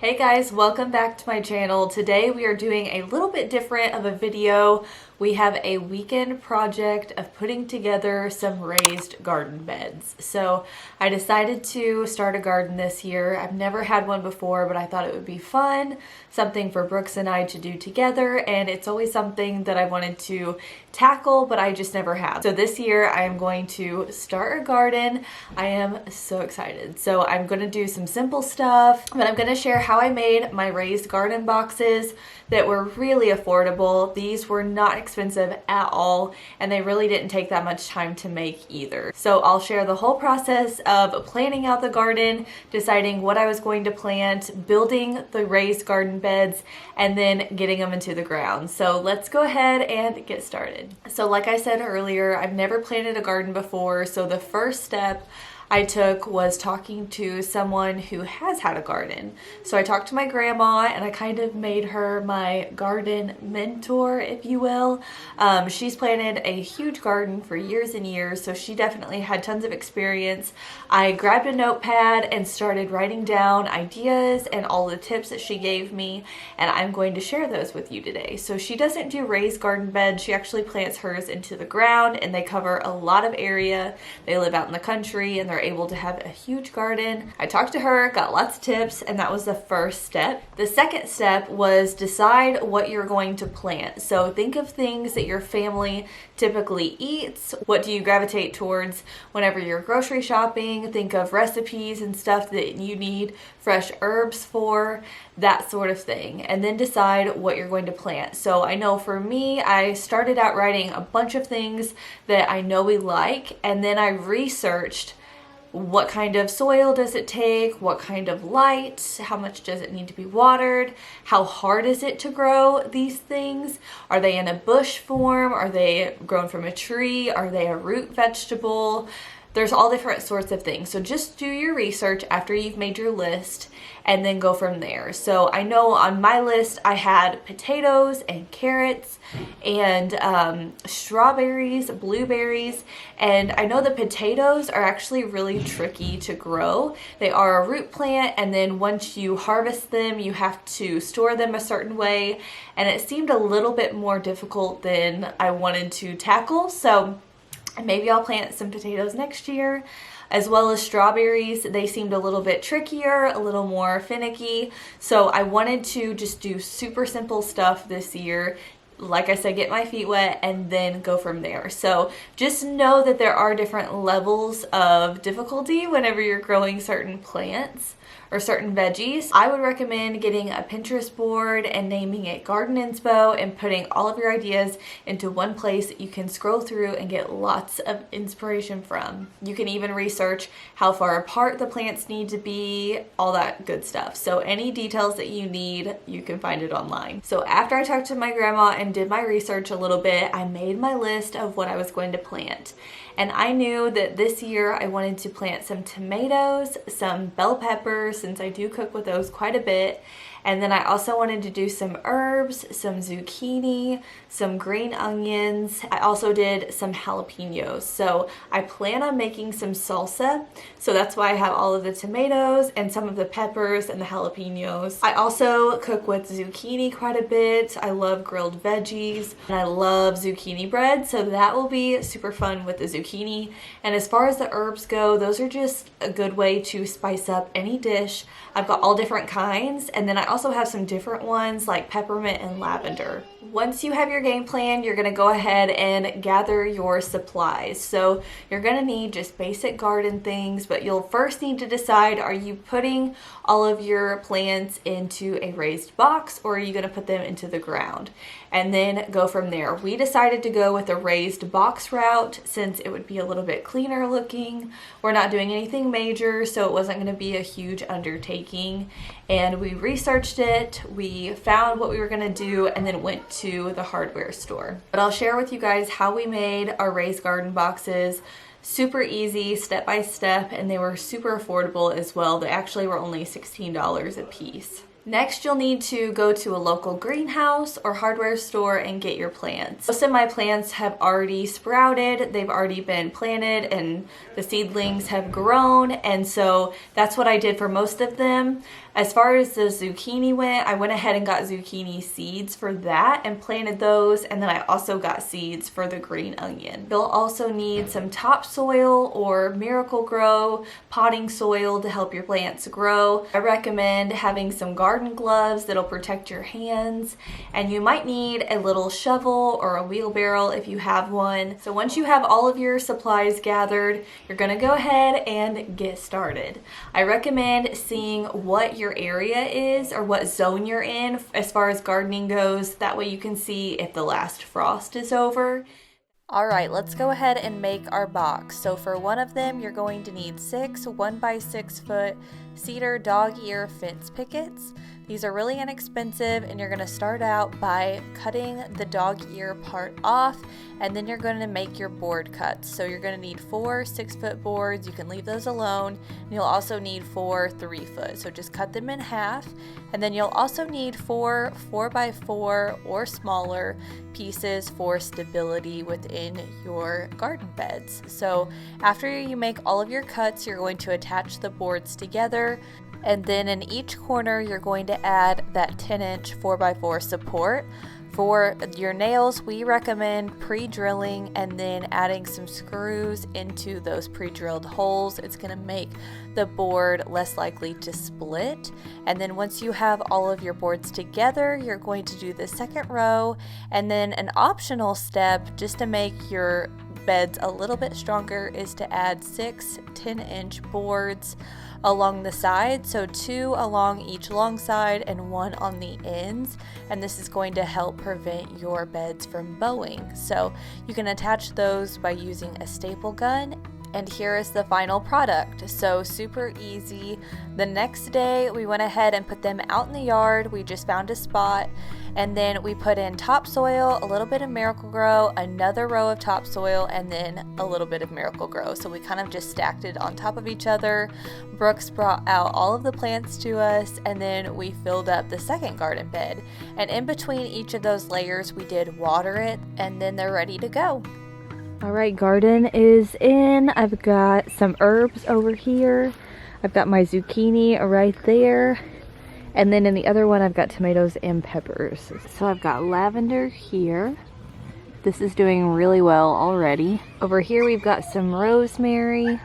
Hey guys, welcome back to my channel. Today we are doing a little bit different of a video. We have a weekend project of putting together some raised garden beds. So I decided to start a garden this year. I've never had one before, but I thought it would be fun, something for Brooks and I to do together, and it's always something that I wanted to tackle, but I just never have. So this year I am going to start a garden. I am so excited. So I'm going to do some simple stuff, but I'm going to share how I made my raised garden boxes that were really affordable. These were not expensive at all, and they really didn't take that much time to make either. So I'll share the whole process of planning out the garden, deciding what I was going to plant, building the raised garden beds, and then getting them into the ground. So let's go ahead and get started. So like I said earlier, I've never planted a garden before, so the first step I took was talking to someone who has had a garden. So I talked to my grandma and I kind of made her my garden mentor, if you will. She's planted a huge garden for years and years, so she definitely had tons of experience. I grabbed a notepad and started writing down ideas and all the tips that she gave me, and I'm going to share those with you today. So she doesn't do raised garden beds. She actually plants hers into the ground, and they cover a lot of area. They live out in the country and they're able to have a huge garden. I talked to her, got lots of tips, and that was the first step. The second step was decide what you're going to plant. So think of things that your family typically eats. What do you gravitate towards whenever you're grocery shopping? Think of recipes and stuff that you need fresh herbs for, that sort of thing, and then decide what you're going to plant. So I know for me, I started out writing a bunch of things that I know we like, and then I researched what kind of soil does it take, what kind of light, how much does it need to be watered, how hard is it to grow these things, are they in a bush form, are they grown from a tree, are they a root vegetable? There's all different sorts of things. So just do your research after you've made your list and then go from there. So I know on my list I had potatoes and carrots and strawberries, blueberries, and I know the potatoes are actually really tricky to grow. They are a root plant, and then once you harvest them, you have to store them a certain way, and it seemed a little bit more difficult than I wanted to tackle. So maybe I'll plant some potatoes next year, as well as strawberries. They seemed a little bit trickier, a little more finicky. So I wanted to just do super simple stuff this year. Like I said, get my feet wet and then go from there. So just know that there are different levels of difficulty whenever you're growing certain plants or certain veggies. I would recommend getting a Pinterest board and naming it Garden Inspo and putting all of your ideas into one place that you can scroll through and get lots of inspiration from. You can even research how far apart the plants need to be, all that good stuff. So any details that you need, you can find it online. So after I talked to my grandma and did my research a little bit, I made my list of what I was going to plant. And I knew that this year I wanted to plant some tomatoes, some bell peppers, since I do cook with those quite a bit. And then I also wanted to do some herbs, some zucchini, some green onions. I also did some jalapenos. So I plan on making some salsa. So that's why I have all of the tomatoes and some of the peppers and the jalapenos. I also cook with zucchini quite a bit. I love grilled veggies and I love zucchini bread. So that will be super fun with the zucchini. And as far as the herbs go, those are just a good way to spice up any dish. I've got all different kinds, and then I also have some different ones like peppermint and lavender. Once you have your game plan, you're going to go ahead and gather your supplies. So you're going to need just basic garden things, but you'll first need to decide, are you putting all of your plants into a raised box or are you going to put them into the ground? And then go from there. We decided to go with a raised box route since it would be a little bit cleaner looking. We're not doing anything major, so it wasn't going to be a huge undertaking. And we researched it, we found what we were going to do, and then went to the hardware store. But I'll share with you guys how we made our raised garden boxes. Super easy, step by step, and they were super affordable as well. They actually were only $16 a piece. Next, you'll need to go to a local greenhouse or hardware store and get your plants. Most of my plants have already sprouted, they've already been planted, and the seedlings have grown, and so that's what I did for most of them. As far as the zucchini went, I went ahead and got zucchini seeds for that and planted those, and then I also got seeds for the green onion. You'll also need some topsoil or Miracle-Gro potting soil to help your plants grow. I recommend having some garden gloves that'll protect your hands, and you might need a little shovel or a wheelbarrow if you have one. So once you have all of your supplies gathered, you're gonna go ahead and get started. I recommend seeing what your area is or what zone you're in as far as gardening goes. That way you can see if the last frost is over. All right, let's go ahead and make our box. So for one of them, you're going to need 6 1x6 foot cedar dog ear fence pickets. These are really inexpensive, and you're going to start out by cutting the dog ear part off, and then you're going to make your board cuts. So you're going to need 4 6-foot boards. You can leave those alone, and you'll also need 4 3-foot. So just cut them in half, and then you'll also need 4 4x4 or smaller pieces for stability within your garden beds. So after you make all of your cuts, you're going to attach the boards together. And then in each corner, you're going to add that 10-inch 4x4 support. For your nails, we recommend pre-drilling and then adding some screws into those pre-drilled holes. It's going to make the board less likely to split. And then once you have all of your boards together, you're going to do the second row. And then an optional step, just to make your beds a little bit stronger, is to add 6 10-inch boards along the side, so 2 along each long side and 1 on the ends, and this is going to help prevent your beds from bowing. So you can attach those by using a staple gun. And here is the final product. So super easy. The next day we went ahead and put them out in the yard. We just found a spot, and then we put in topsoil, a little bit of Miracle-Gro, another row of topsoil, and then a little bit of Miracle-Gro. So we kind of just stacked it on top of each other. Brooks brought out all of the plants to us, and then we filled up the second garden bed. And in between each of those layers, we did water it, and then they're ready to go. All right, garden is in. I've got some herbs over here. I've got my zucchini right there. And then in the other one, I've got tomatoes and peppers. So I've got lavender here. This is doing really well already. Over here, we've got some rosemary.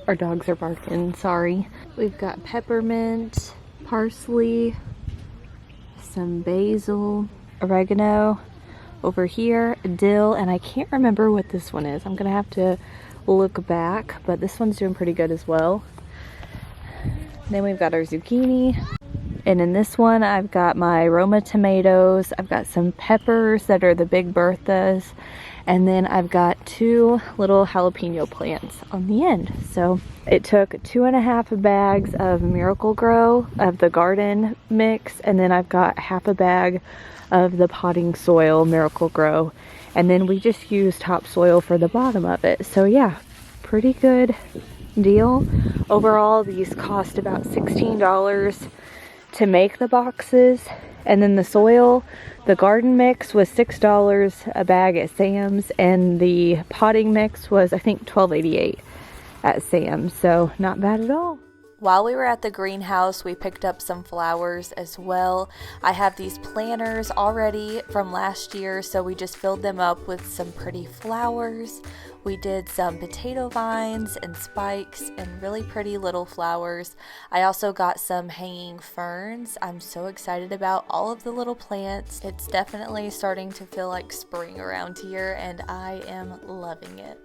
Our dogs are barking, sorry. We've got peppermint, parsley, some basil, oregano. Over here, dill, and I can't remember what this one is. I'm gonna have to look back, but this one's doing pretty good as well. Then we've got our zucchini. And in this one, I've got my Roma tomatoes. I've got some peppers that are the Big Berthas. And then I've got 2 little jalapeno plants on the end. So it took 2.5 bags of Miracle-Gro of the garden mix. And then I've got half a bag of the potting soil Miracle-Gro, and then we just use topsoil for the bottom of it. So yeah, pretty good deal. Overall, these cost about $16 to make the boxes, and then the soil, the garden mix was $6 a bag at Sam's, and the potting mix was I think $12.88 at Sam's, so not bad at all. While we were at the greenhouse, we picked up some flowers as well. I have these planters already from last year, so we just filled them up with some pretty flowers. We did some potato vines and spikes and really pretty little flowers. I also got some hanging ferns. I'm so excited about all of the little plants. It's definitely starting to feel like spring around here, and I am loving it.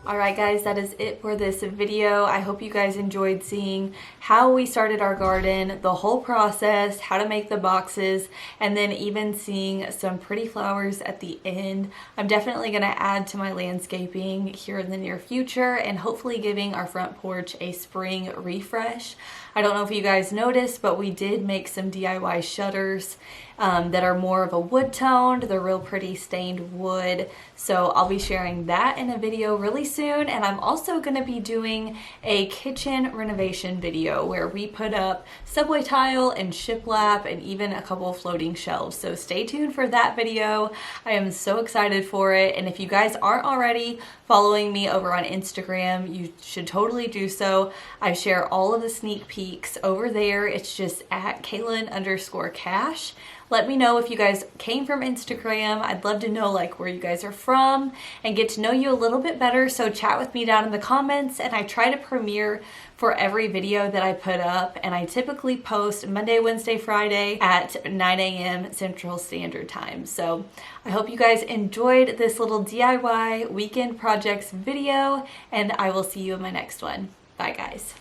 Alright guys, that is it for this video. I hope you guys enjoyed seeing how we started our garden, the whole process, how to make the boxes, and then even seeing some pretty flowers at the end. I'm definitely going to add to my landscaping here in the near future and hopefully giving our front porch a spring refresh. I don't know if you guys noticed, but we did make some DIY shutters that are more of a wood toned. They're real pretty stained wood. So I'll be sharing that in a video really soon. And I'm also going to be doing a kitchen renovation video where we put up subway tile and shiplap and even a couple of floating shelves. So stay tuned for that video. I am so excited for it. And if you guys aren't already following me over on Instagram, you should totally do so. I share all of the sneak peeks peeks over there. It's just at Kailyn_cash. Let me know if you guys came from Instagram. I'd love to know like where you guys are from and get to know you a little bit better. So chat with me down in the comments, and I try to premiere for every video that I put up, and I typically post Monday, Wednesday, Friday at 9 a.m. Central Standard Time. So I hope you guys enjoyed this little DIY weekend projects video, and I will see you in my next one. Bye guys.